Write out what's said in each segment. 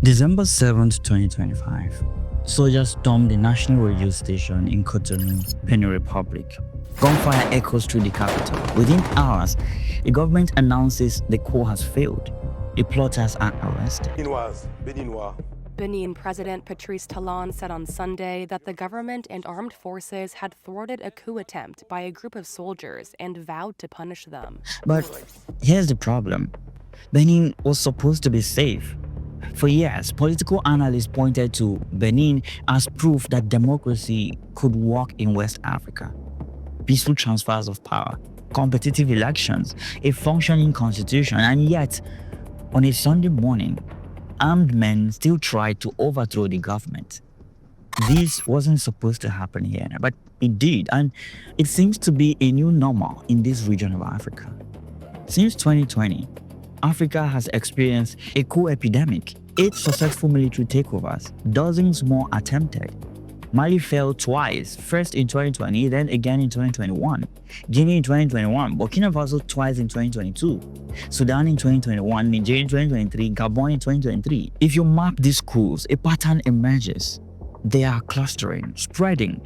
December 7th, 2025. Soldiers stormed the national radio station in Cotonou, Benin Republic. Gunfire echoes through the capital. Within hours, the government announces the coup has failed. The plotters are arrested. Benin President Patrice Talon said on Sunday that the government and armed forces had thwarted a coup attempt by a group of soldiers and vowed to punish them. But here's the problem. Benin was supposed to be safe. For years, political analysts pointed to Benin as proof that democracy could work in West Africa. Peaceful transfers of power, competitive elections, a functioning constitution, and yet, on a Sunday morning, armed men still tried to overthrow the government. This wasn't supposed to happen here, but it did, and it seems to be a new normal in this region of Africa. Since 2020, Africa has experienced a coup epidemic, 8 successful military takeovers, dozens more attempted. Mali fell twice, first in 2020, then again in 2021. Guinea in 2021, Burkina Faso twice in 2022, Sudan in 2021, Nigeria in 2023, Gabon in 2023. If you map these coups, a pattern emerges. They are clustering, spreading.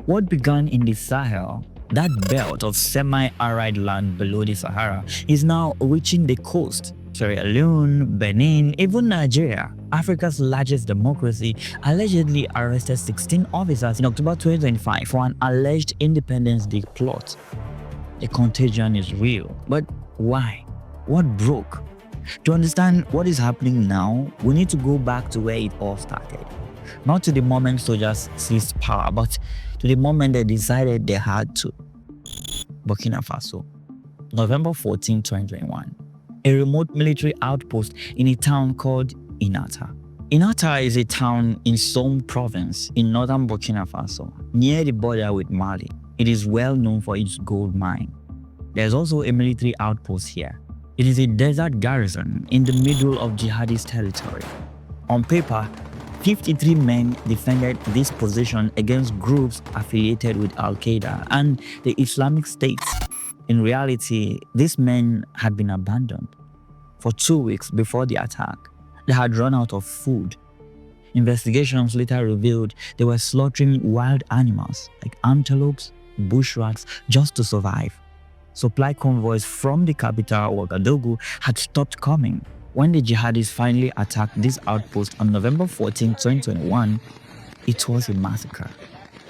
What began in the Sahel, that belt of semi-arid land below the Sahara, is now reaching the coast. Sierra Leone, Benin, even Nigeria, Africa's largest democracy, allegedly arrested 16 officers in October 2025 for an alleged Independence Day plot. The contagion is real. But why? What broke? To understand what is happening now, we need to go back to where it all started. Not to the moment soldiers seized power, but to the moment they decided they had to. Burkina Faso, November 14, 2021. A remote military outpost in a town called Inata. Inata is a town in Somme province in northern Burkina Faso, near the border with Mali. It is well known for its gold mine. There's also a military outpost here. It is a desert garrison in the middle of jihadist territory. On paper, 53 men defended this position against groups affiliated with Al-Qaeda and the Islamic State. In reality, these men had been abandoned. For 2 weeks before the attack, they had run out of food. Investigations later revealed they were slaughtering wild animals like antelopes, bush rats, just to survive. Supply convoys from the capital, Ouagadougou, had stopped coming. When the jihadists finally attacked this outpost on November 14, 2021, it was a massacre.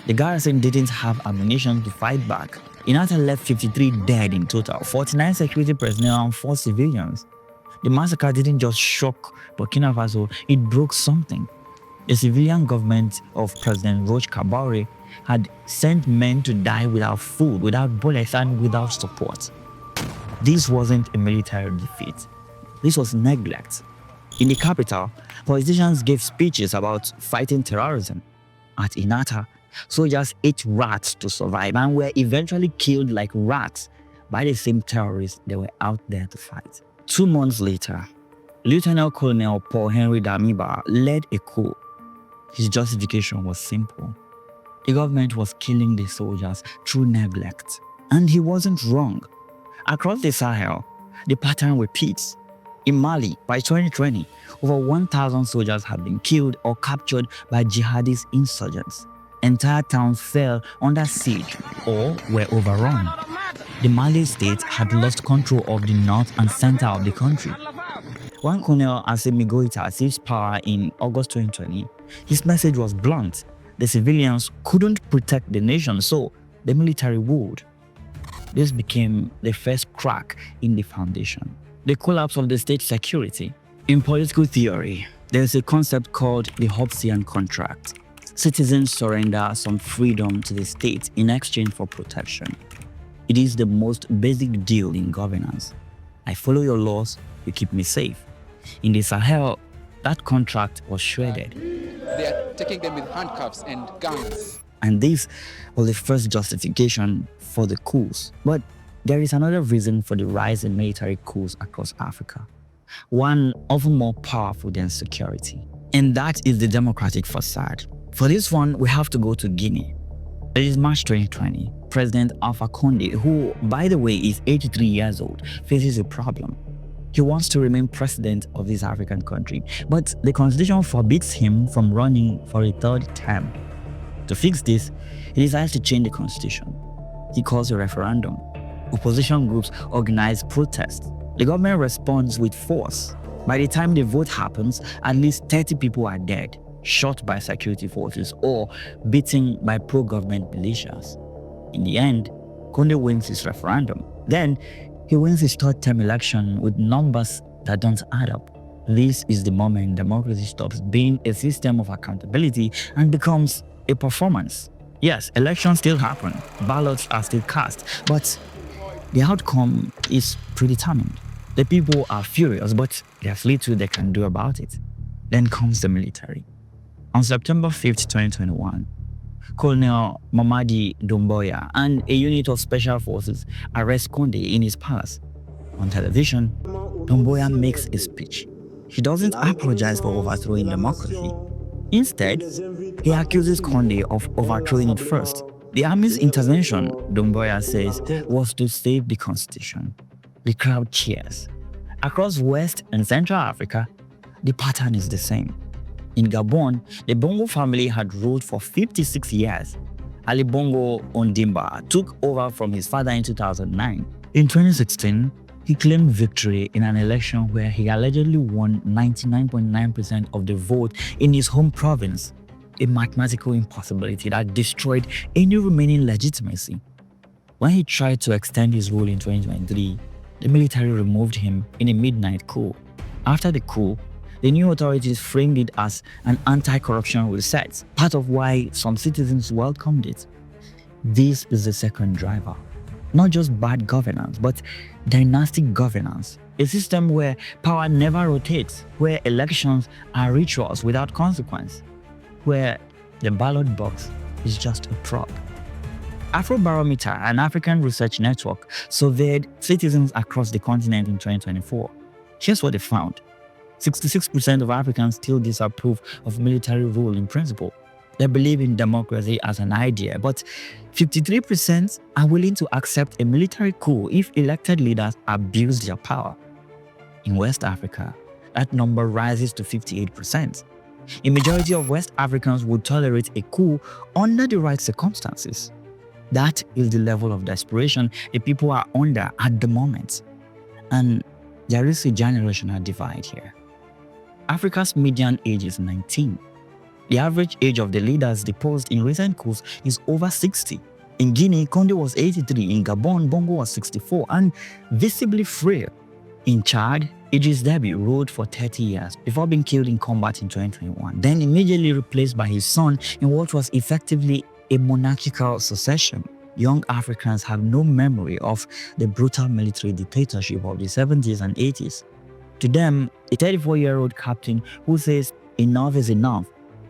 The garrison didn't have ammunition to fight back. Inata left 53 dead in total, 49 security personnel and 4 civilians. The massacre didn't just shock Burkina Faso, it broke something. The civilian government of President Roch Kabore had sent men to die without food, without bullets, and without support. This wasn't a military defeat. This was neglect. In the capital, politicians gave speeches about fighting terrorism. At Inata, soldiers ate rats to survive and were eventually killed like rats by the same terrorists they were out there to fight. 2 months later, Lieutenant Colonel Paul Henry Damiba led a coup. His justification was simple. The government was killing the soldiers through neglect. And he wasn't wrong. Across the Sahel, the pattern repeats. In Mali, by 2020, over 1,000 soldiers had been killed or captured by jihadist insurgents. Entire towns fell under siege or were overrun. The Mali state had lost control of the north and center of the country. When Colonel Assimi Goïta seized power in August 2020, his message was blunt. The civilians couldn't protect the nation, so the military would. This became the first crack in the foundation. The collapse of the state security. In political theory, there is a concept called the Hobbesian contract. Citizens surrender some freedom to the state in exchange for protection. It is the most basic deal in governance. I follow your laws, you keep me safe. In the Sahel, that contract was shredded. They are taking them with handcuffs and guns. And this was the first justification for the coups. But there is another reason for the rise in military coups across Africa. One often more powerful than security. And that is the democratic facade. For this one, we have to go to Guinea. It is March 2020. President Alpha Conde, who, by the way, is 83 years old, faces a problem. He wants to remain president of this African country, but the constitution forbids him from running for a third term. To fix this, he decides to change the constitution. He calls a referendum. Opposition groups organize protests. The government responds with force. By the time the vote happens, at least 30 people are dead, shot by security forces or beaten by pro-government militias. In the end, Conde wins his referendum. Then, he wins his third-term election with numbers that don't add up. This is the moment democracy stops being a system of accountability and becomes a performance. Yes, elections still happen, ballots are still cast, but the outcome is predetermined. The people are furious, but there's little they can do about it. Then comes the military. On September 5th, 2021, Colonel Mamadi Doumbouya and a unit of special forces arrest Conde in his palace. On television, Doumbouya makes a speech. He doesn't apologize for overthrowing democracy. Instead, he accuses Conde of overthrowing it first. The army's intervention, Doumbouya says, was to save the constitution. The crowd cheers. Across West and Central Africa, the pattern is the same. In Gabon, the Bongo family had ruled for 56 years. Ali Bongo Ondimba took over from his father in 2009. In 2016, he claimed victory in an election where he allegedly won 99.9% of the vote in his home province, a mathematical impossibility that destroyed any remaining legitimacy. When he tried to extend his rule in 2023, the military removed him in a midnight coup. After the coup, the new authorities framed it as an anti-corruption reset, part of why some citizens welcomed it. This is the second driver. Not just bad governance, but dynastic governance. A system where power never rotates, where elections are rituals without consequence, where the ballot box is just a prop. Afrobarometer, an African research network, surveyed citizens across the continent in 2024. Here's what they found. 66% of Africans still disapprove of military rule in principle. They believe in democracy as an idea, but 53% are willing to accept a military coup if elected leaders abuse their power. In West Africa, that number rises to 58%. A majority of West Africans would tolerate a coup under the right circumstances. That is the level of desperation the people are under at the moment. And there is a generational divide here. Africa's median age is 19. The average age of the leaders deposed in recent coups is over 60. In Guinea, Conde was 83. In Gabon, Bongo was 64 and visibly frail. In Chad, Idris Deby ruled for 30 years before being killed in combat in 2021, then immediately replaced by his son in what was effectively a monarchical succession. Young Africans have no memory of the brutal military dictatorship of the 70s and 80s. To them, a 34-year-old captain who says enough is enough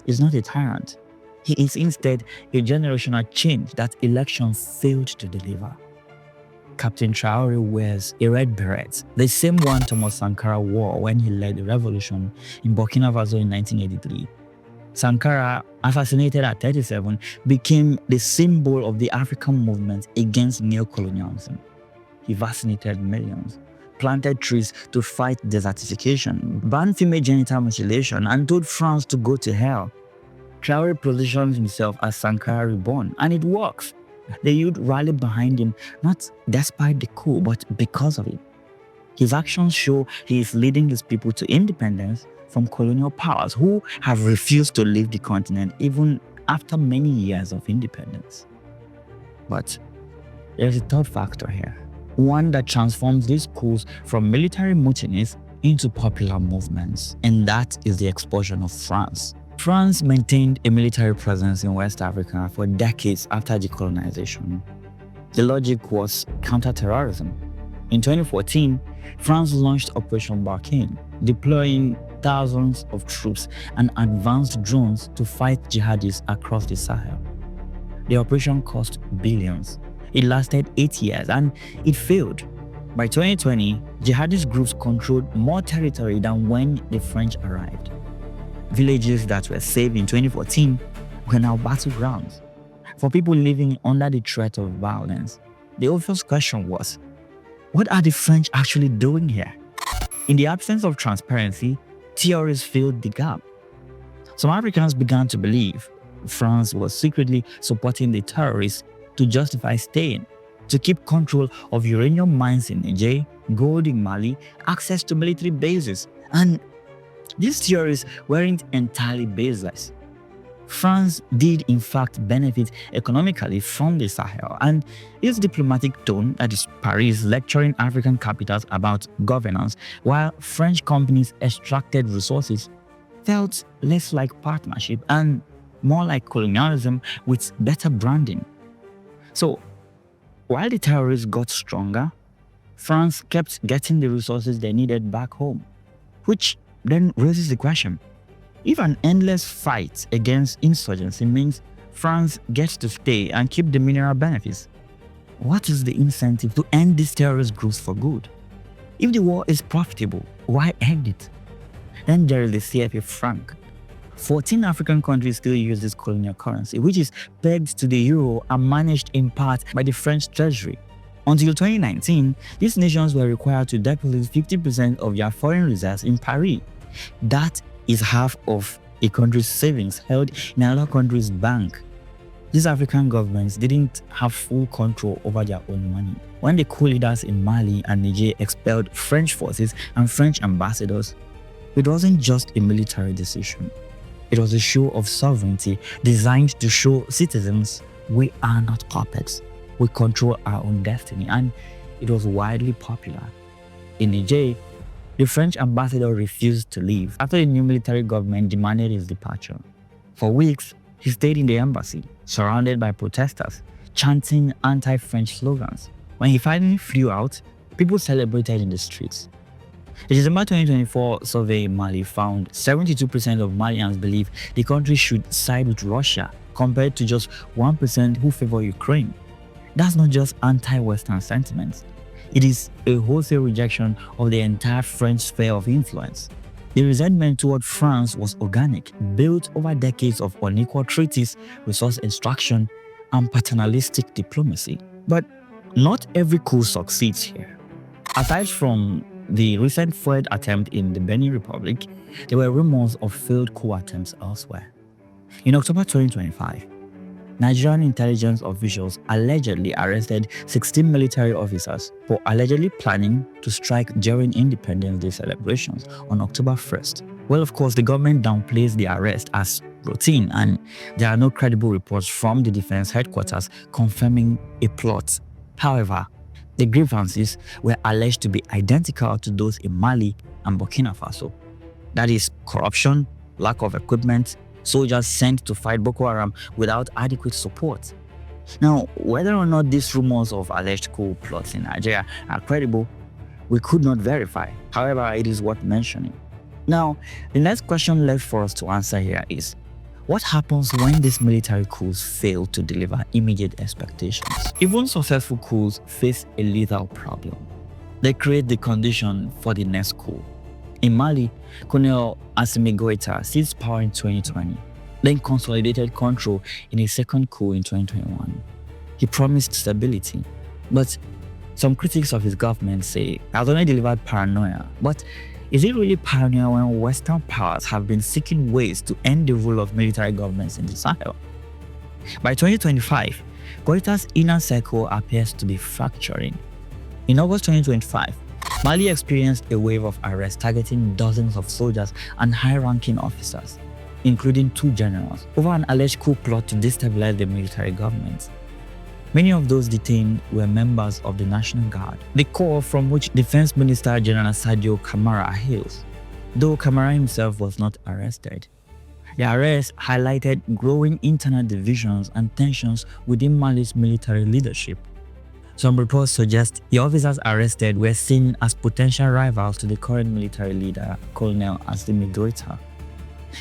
is not a tyrant. He is instead a generational change that election failed to deliver. Captain Traoré wears a red beret, the same one Thomas Sankara wore when he led the revolution in Burkina Faso in 1983. Sankara, assassinated at 37, became the symbol of the African movement against neocolonialism. He vaccinated millions, planted trees to fight desertification, banned female genital mutilation, and told France to go to hell. Traoré positions himself as Sankara reborn, and it works. The youth rallied behind him, not despite the coup, but because of it. His actions show he is leading his people to independence from colonial powers who have refused to leave the continent even after many years of independence. But there's a third factor here, one that transforms these coups from military mutinies into popular movements, and that is the expulsion of France. France maintained a military presence in West Africa for decades after decolonization. The logic was counter-terrorism. In 2014, France launched Operation Barkhane, deploying thousands of troops and advanced drones to fight jihadists across the Sahel. The operation cost billions. It lasted 8 years and it failed. By 2020, jihadist groups controlled more territory than when the French arrived. Villages that were saved in 2014 were now battlegrounds. For people living under the threat of violence, the obvious question was, what are the French actually doing here? In the absence of transparency, theories filled the gap. Some Africans began to believe France was secretly supporting the terrorists to justify staying, to keep control of uranium mines in Niger, gold in Mali, access to military bases. And these theories weren't entirely baseless. France did in fact benefit economically from the Sahel, and its diplomatic tone, that is Paris lecturing African capitals about governance while French companies extracted resources, felt less like partnership and more like colonialism with better branding. So, while the terrorists got stronger, France kept getting the resources they needed back home, which then raises the question: if an endless fight against insurgency means France gets to stay and keep the mineral benefits, what is the incentive to end these terrorist groups for good? If the war is profitable, why end it? Then there is the CFA franc. 14 African countries still use this colonial currency, which is pegged to the euro and managed in part by the French treasury. Until 2019, these nations were required to deposit 50% of their foreign reserves in Paris. That is half of a country's savings held in another country's bank. These African governments didn't have full control over their own money. When the coup leaders in Mali and Niger expelled French forces and French ambassadors, it wasn't just a military decision. It was a show of sovereignty designed to show citizens we are not puppets. We control our own destiny, and it was widely popular. In Niger, the French ambassador refused to leave after the new military government demanded his departure. For weeks, he stayed in the embassy, surrounded by protesters, chanting anti-French slogans. When he finally flew out, people celebrated in the streets. The December 2024 survey in Mali found 72% of Malians believe the country should side with Russia, compared to just 1% who favor Ukraine. That's not just anti-Western sentiments. It is a wholesale rejection of the entire French sphere of influence. The resentment toward France was organic, built over decades of unequal treaties, resource extraction, and paternalistic diplomacy. But not every coup succeeds here. Aside from the recent failed attempt in the Benin Republic, there were rumors of failed coup attempts elsewhere. In October 2025, Nigerian intelligence officials allegedly arrested 16 military officers for allegedly planning to strike during Independence Day celebrations on October 1st. Well, of course, the government downplays the arrest as routine, and there are no credible reports from the defense headquarters confirming a plot. However, the grievances were alleged to be identical to those in Mali and Burkina Faso. That is corruption, lack of equipment, soldiers sent to fight Boko Haram without adequate support. Now, whether or not these rumors of alleged coup plots in Nigeria are credible, we could not verify. However, it is worth mentioning. Now, the next question left for us to answer here is, what happens when these military coups fail to deliver immediate expectations? Even successful coups face a lethal problem. They create the condition for the next coup. In Mali, Colonel Assimi Goïta seized power in 2020, then consolidated control in a second coup in 2021. He promised stability, but some critics of his government say has only delivered paranoia. But is it really paranoia when Western powers have been seeking ways to end the rule of military governments in the Sahel? By 2025, Goïta's inner circle appears to be fracturing. In August 2025, Mali experienced a wave of arrests targeting dozens of soldiers and high-ranking officers, including 2 generals, over an alleged coup plot to destabilize the military government. Many of those detained were members of the National Guard, the corps from which Defense Minister General Sadio Kamara hails, though Kamara himself was not arrested. The arrest highlighted growing internal divisions and tensions within Mali's military leadership. Some reports suggest the officers arrested were seen as potential rivals to the current military leader, Colonel Assimi Goïta.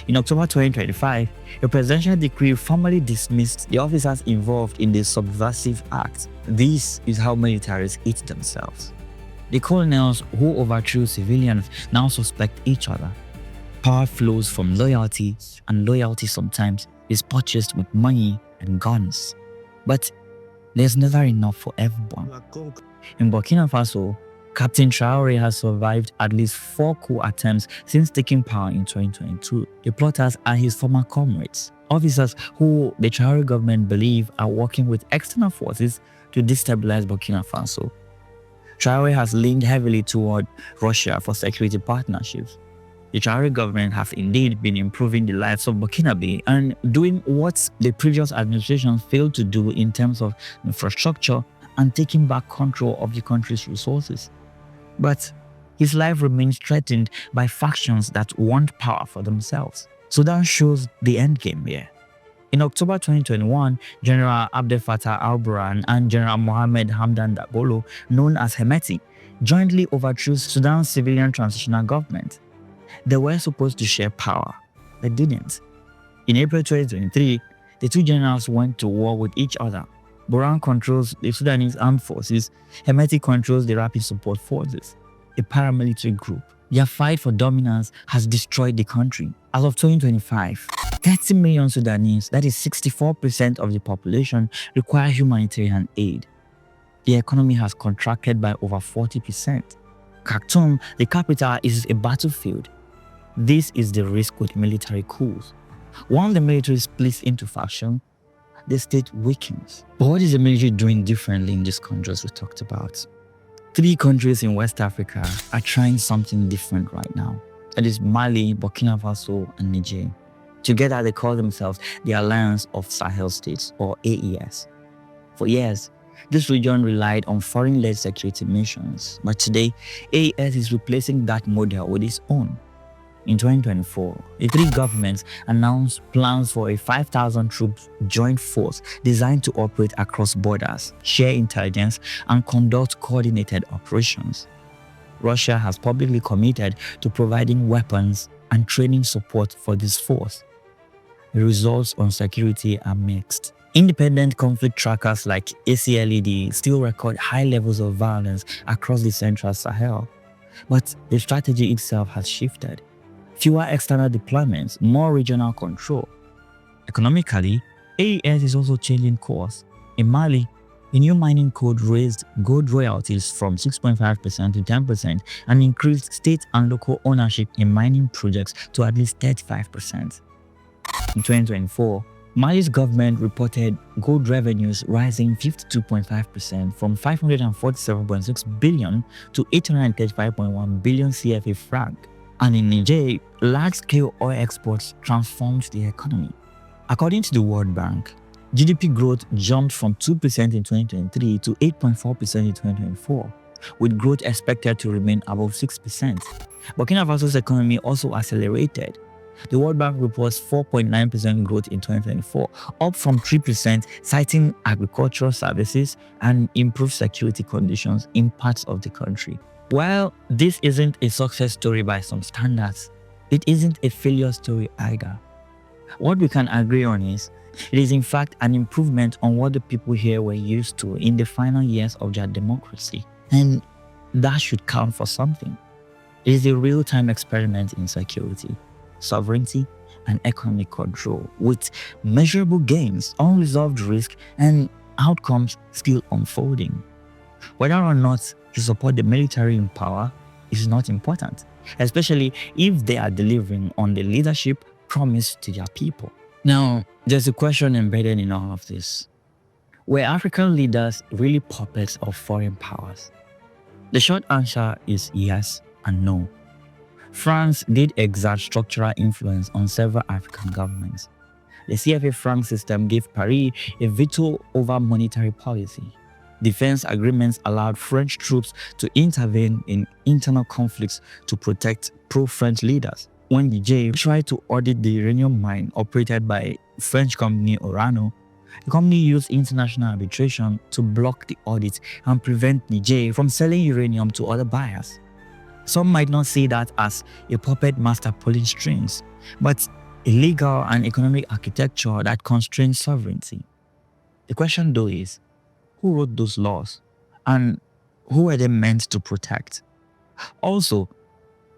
In October 2025, a presidential decree formally dismissed the officers involved in the subversive act. This is how militaries eat themselves. The colonels who overthrew civilians now suspect each other. Power flows from loyalty, and loyalty sometimes is purchased with money and guns. But there's never enough for everyone. In Burkina Faso, Captain Traore has survived at least 4 coup attempts since taking power in 2022. The plotters are his former comrades, officers who the Traore government believe are working with external forces to destabilize Burkina Faso. Traore has leaned heavily toward Russia for security partnerships. The Traore government have indeed been improving the lives of Burkinabe and doing what the previous administration failed to do in terms of infrastructure and taking back control of the country's resources. But his life remains threatened by factions that want power for themselves. Sudan shows the endgame here. In October 2021, General Abdel Fattah al-Burhan and General Mohamed Hamdan Dagalo, known as Hemeti, jointly overthrew Sudan's civilian transitional government. They were supposed to share power. They didn't. In April 2023, the two generals went to war with each other. Burhan controls the Sudanese armed forces, Hemeti controls the Rapid Support Forces, a paramilitary group. Their fight for dominance has destroyed the country. As of 2025, 30 million Sudanese, that is 64% of the population, require humanitarian aid. The economy has contracted by over 40%. Khartoum, the capital, is a battlefield. This is the risk with military coups. Once the military splits into faction, the state weakens. But what is the military doing differently in these countries we talked about? 3 countries in West Africa are trying something different right now. That is Mali, Burkina Faso, and Niger. Together they call themselves the Alliance of Sahel States, or AES. For years, this region relied on foreign-led security missions, but today, AES is replacing that model with its own. In 2024, the 3 governments announced plans for a 5,000 troops joint force designed to operate across borders, share intelligence, and conduct coordinated operations. Russia has publicly committed to providing weapons and training support for this force. The results on security are mixed. Independent conflict trackers like ACLED still record high levels of violence across the central Sahel, but the strategy itself has shifted. Fewer external deployments, more regional control. Economically, AES is also changing course. In Mali, a new mining code raised gold royalties from 6.5% to 10% and increased state and local ownership in mining projects to at least 35%. In 2024, Mali's government reported gold revenues rising 52.5% from 547.6 billion to 835.1 billion CFA franc. And in Niger, large-scale oil exports transformed the economy. According to the World Bank, GDP growth jumped from 2% in 2023 to 8.4% in 2024, with growth expected to remain above 6%. Burkina Faso's economy also accelerated. The World Bank reports 4.9% growth in 2024, up from 3%, citing agricultural services and improved security conditions in parts of the country. While this isn't a success story by some standards, it isn't a failure story either. What we can agree on is, it is in fact an improvement on what the people here were used to in the final years of their democracy. And that should count for something. It is a real-time experiment in security, sovereignty, and economic control, with measurable gains, unresolved risk, and outcomes still unfolding. Whether or not you support the military in power is not important, especially if they are delivering on the leadership promised to their people. Now, there's a question embedded in all of this. Were African leaders really puppets of foreign powers? The short answer is yes and no. France did exert structural influence on several African governments. The CFA franc system gave Paris a veto over monetary policy. Defense agreements allowed French troops to intervene in internal conflicts to protect pro-French leaders. When Niger tried to audit the uranium mine operated by French company Orano, the company used international arbitration to block the audit and prevent Niger from selling uranium to other buyers. Some might not see that as a puppet master pulling strings, but a legal and economic architecture that constrains sovereignty. The question though is, who wrote those laws? And who are they meant to protect? Also,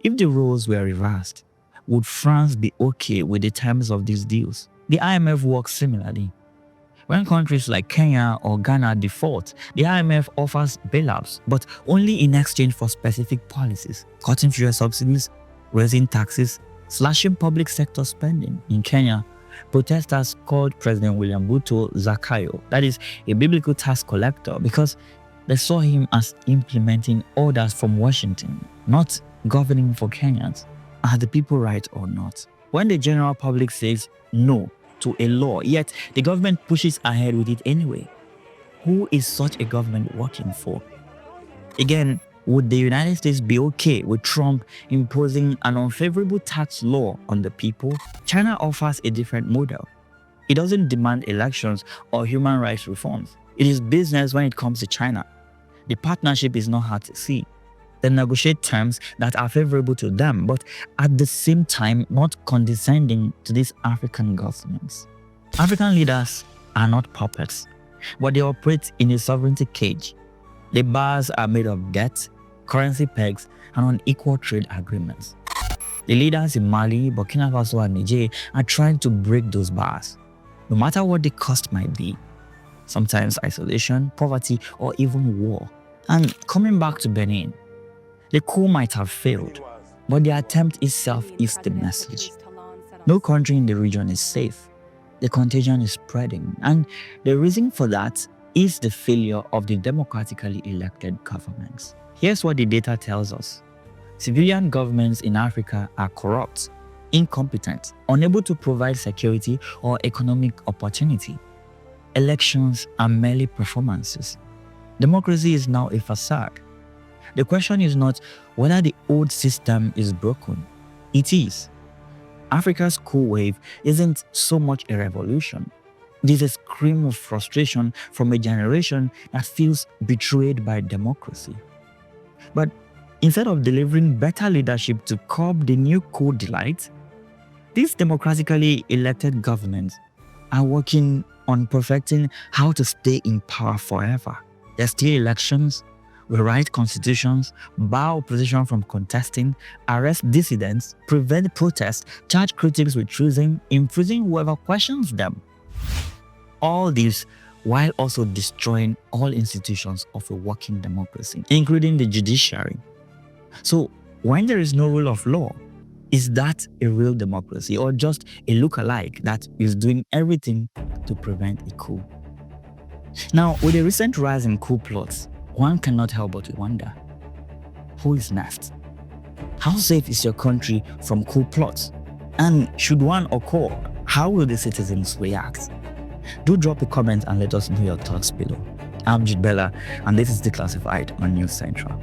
if the roles were reversed, would France be okay with the terms of these deals? The IMF works similarly. When countries like Kenya or Ghana default, the IMF offers bailouts, but only in exchange for specific policies, cutting fuel subsidies, raising taxes, slashing public sector spending. In Kenya, protesters called President William Ruto Zakayo, that is a biblical tax collector, because they saw him as implementing orders from Washington, not governing for Kenyans. Are the people right or not? When the general public says no to a law, yet the government pushes ahead with it anyway, who is such a government working for? Again, would the United States be okay with Trump imposing an unfavorable tax law on the people? China offers a different model. It doesn't demand elections or human rights reforms. It is business when it comes to China. The partnership is not hard to see. They negotiate terms that are favorable to them, but at the same time not condescending to these African governments. African leaders are not puppets, but they operate in a sovereignty cage. The bars are made of debt, currency pegs, and unequal trade agreements. The leaders in Mali, Burkina Faso, and Niger are trying to break those bars, no matter what the cost might be. Sometimes isolation, poverty, or even war. And coming back to Benin, the coup might have failed, but the attempt itself is the message. No country in the region is safe. The contagion is spreading, and the reason for that is the failure of the democratically elected governments. Here's what the data tells us. Civilian governments in Africa are corrupt, incompetent, unable to provide security or economic opportunity. Elections are merely performances. Democracy is now a facade. The question is not whether the old system is broken. It is. Africa's coup wave isn't so much a revolution. It is a scream of frustration from a generation that feels betrayed by democracy. But instead of delivering better leadership to curb the new coup delight, these democratically elected governments are working on perfecting how to stay in power forever. There are still elections, rewrite constitutions, bar opposition from contesting, arrest dissidents, prevent protests, charge critics with treason, imprison whoever questions them. All this while also destroying all institutions of a working democracy, including the judiciary. So when there is no rule of law, is that a real democracy or just a look-alike that is doing everything to prevent a coup? Now, with the recent rise in coup plots, one cannot help but to wonder, who is next? How safe is your country from coup plots? And should one occur, how will the citizens react? Do drop a comment and let us know your thoughts below. I'm Jude Bella, and this is Declassified on News Central.